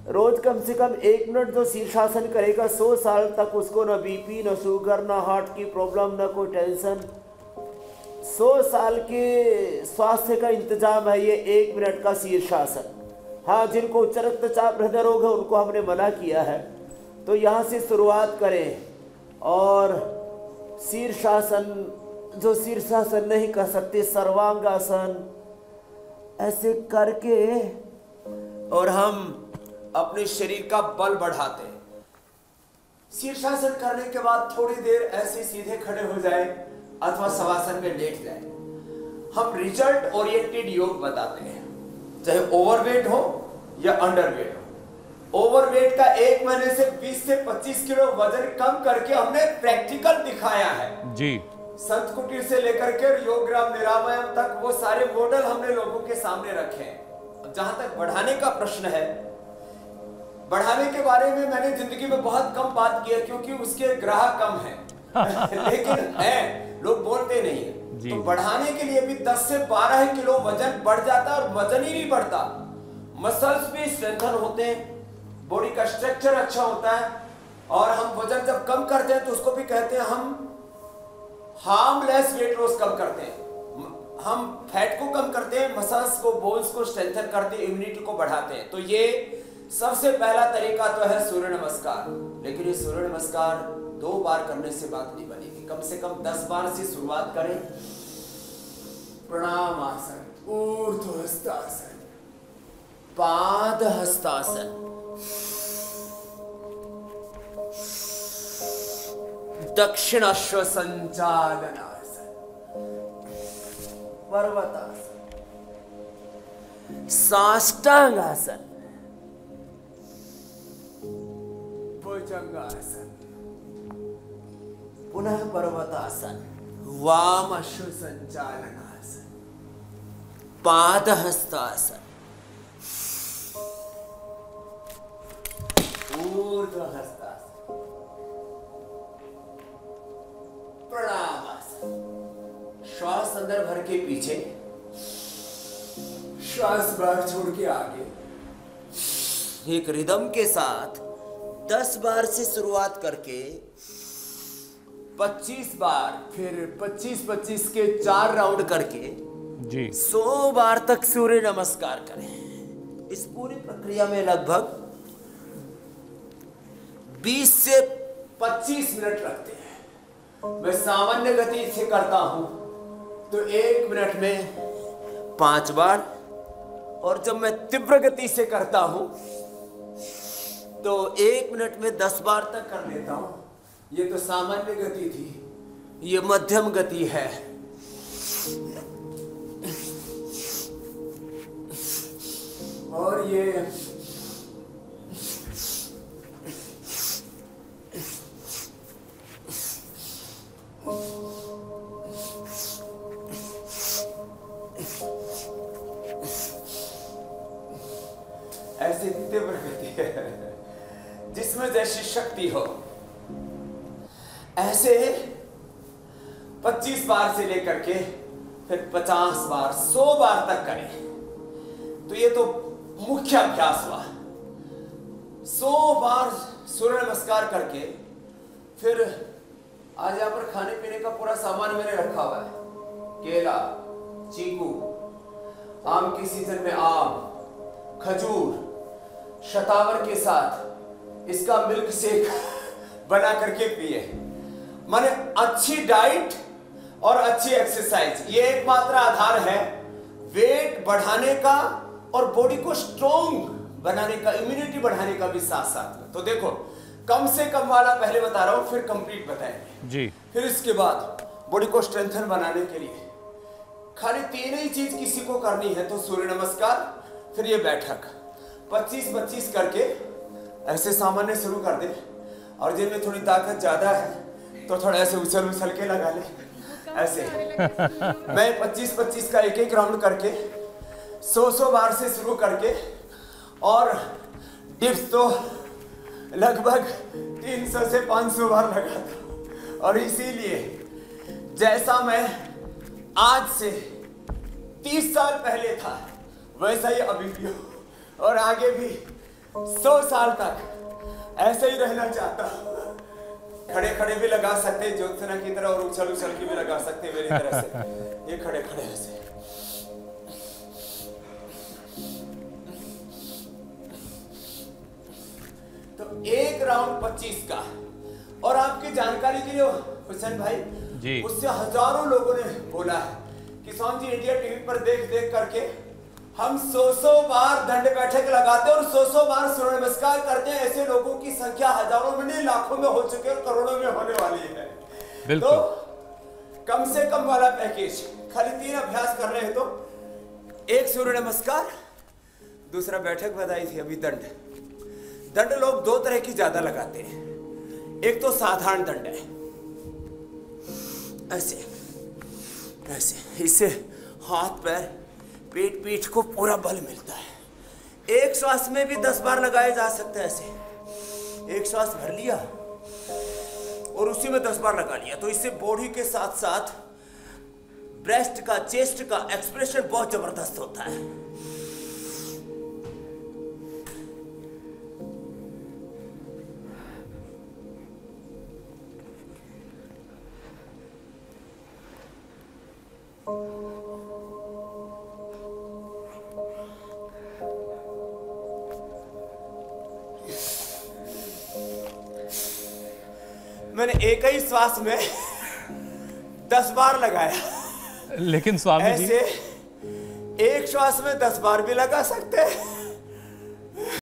रोज कम से कम 1 मिनट जो शीर्षासन करेगा 100 साल तक उसको न बीपी, न शुगर, न हार्ट की प्रॉब्लम, न कोई टेंशन। 100 साल के स्वास्थ्य का इंतजाम है ये 1 मिनट का शीर्षासन। हाँ, जिनको उच्च रक्तचाप, हृदय रोग है उनको हमने मना किया है, तो यहाँ से शुरुआत करें। और शीर्षासन, जो शीर्षासन नहीं कर सकते, सर्वांगासन ऐसे करके और हम अपने शरीर का बल बढ़ाते हैं। शीर्षासन करने के बाद थोड़ी देर ऐसे सीधे खड़े हो जाए अथवा शवासन में लेट जाए। हम रिजल्ट ओरिएंटेड योग बताते हैं, चाहे ओवरवेट हो या अंडरवेट हो। ओवरवेट का 1 महीने से 20 से 25 किलो वजन कम करके हमने प्रैक्टिकल दिखाया है जी। संत कुटीर से लेकर के योगग्राम निरामयम तक वो सारे मॉडल हमने लोगों के सामने रखे हैं। जहां तक बढ़ाने का प्रश्न है, बढ़ाने के बारे में मैंने जिंदगी में बहुत कम बात की है क्योंकि उसके ग्राहक कम हैं लेकिन है, लोग बोलते नहीं है। तो बढ़ाने के लिए भी 10 से 12 किलो वजन बढ़ जाता है और वजन ही नहीं बढ़ता, मसल्स भी स्ट्रेंथन होते हैं, बॉडी का स्ट्रक्चर अच्छा होता है। और हम वजन जब कम करते हैं तो उसको भी कहते हैं हम हार्मलेस वेट लॉस कम करते हैं। हम फैट को कम करते हैं, मसल्स को, बोन्स को स्ट्रेंथन करते हैं, इम्यूनिटी को बढ़ाते हैं। तो ये सबसे पहला तरीका तो है सूर्य नमस्कार। लेकिन ये सूर्य नमस्कार 2 बार करने से बात नहीं बनेगी, कम से कम 10 बार से शुरुआत करें। प्रणाम आसन, ऊर्ध्व हस्तासन, पाद हस्तासन, दक्षिण अश्व संचालनासन, पर्वतासन, साष्टांगासन, भुजंगासन, पुनः पर्वतासन, वाम अश्व संचालनासन, पाद हस्तासन, ऊर्ध्व हस्तासन, प्रणामासन। श्वास अंदर भर के पीछे, श्वास बाहर छोड़ के आगे। एक रिदम के साथ 10 बार से शुरुआत करके 25 बार, फिर 25-25 के 4 राउंड करके जी 100 बार तक सूर्य नमस्कार करें। इस पूरी प्रक्रिया में लगभग 20 से 25 मिनट लगते हैं। मैं सामान्य गति से करता हूं तो 1 मिनट में 5 बार, और जब मैं तीव्र गति से करता हूं तो 1 मिनट में 10 बार तक कर लेता हूं। ये तो सामान्य गति थी, ये मध्यम गति है। और ये ऐसी तीव्र गति है जिसमें जैसी शक्ति हो। ऐसे 25 बार से लेकर के फिर 50 बार, 100 बार तक करें। तो ये तो मुख्य अभ्यास हुआ। 100 बार सूर्य नमस्कार करके फिर आज यहाँ पर खाने पीने का पूरा सामान मैंने रखा हुआ है। केला, चीकू, आम की सीजन में आम, खजूर, शतावर के साथ इसका मिल्क शेक बना करके पिए। माने अच्छी डाइट और अच्छी एक्सरसाइज, ये एकमात्र आधार है वेट बढ़ाने का और बॉडी को स्ट्रॉन्ग बनाने का, इम्यूनिटी बढ़ाने का भी साथ साथ में। तो देखो, कम से कम वाला पहले बता रहा हूं, फिर कंप्लीट बताएंगे जी। फिर इसके बाद बॉडी को स्ट्रेंथन बनाने के लिए खाली 3 ही चीज किसी को करनी है, तो सूर्य नमस्कार, फिर ये बैठक 25-25 करके ऐसे सामान्य शुरू कर दे। और जिनमें थोड़ी ताकत ज्यादा है तो थोड़ा ऐसे उछल उछल के लगा ले ऐसे। मैं 25-25 का एक राउंड करके 100 बार से शुरू करके, और डिप्स तो लगभग 300 से 500 बार लगाता हूं। और इसीलिए जैसा मैं आज से 30 साल पहले था वैसा ही अभी भी हो, और आगे भी 100 साल तक ऐसे ही रहना चाहता हूँ। खड़े खड़े भी लगा सकते हैं ज्योत्सना की तरह, और उछल उछल के भी लगा सकते हैं मेरी तरह से। ये खड़े खड़े ऐसे। तो एक राउंड 25 का। और आपकी जानकारी के लिए हुसैन भाई जी, उससे हजारों लोगों ने बोला है कि सोहन जी इंडिया टीवी पर देख देख करके हम 100 बार दंड बैठक लगाते हैं और 100 बार सूर्य नमस्कार करते हैं। ऐसे लोगों की संख्या हजारों में नहीं लाखों में हो चुके और करोड़ों में होने वाली है। तो कम से कम वाला पैकेज, खाली 3 अभ्यास कर रहे हैं तो एक सूर्य नमस्कार, दूसरा बैठक बधाई थी, अभी दंड। दंड लोग 2 तरह की ज्यादा लगाते हैं। एक तो साधारण दंड है, ऐसे ऐसे, इससे हाथ पैर पेट पीठ को पूरा बल मिलता है। एक श्वास में भी 10 बार लगाए जा सकते हैं। ऐसे एक श्वास भर लिया और उसी में 10 बार लगा लिया, तो इससे बॉडी के साथ साथ ब्रेस्ट का, चेस्ट का एक्सप्रेशन बहुत जबरदस्त होता है। मैंने एक ही श्वास में 10 बार लगाया। लेकिन स्वामी जी, ऐसे एक श्वास में 10 बार भी लगा सकते हैं।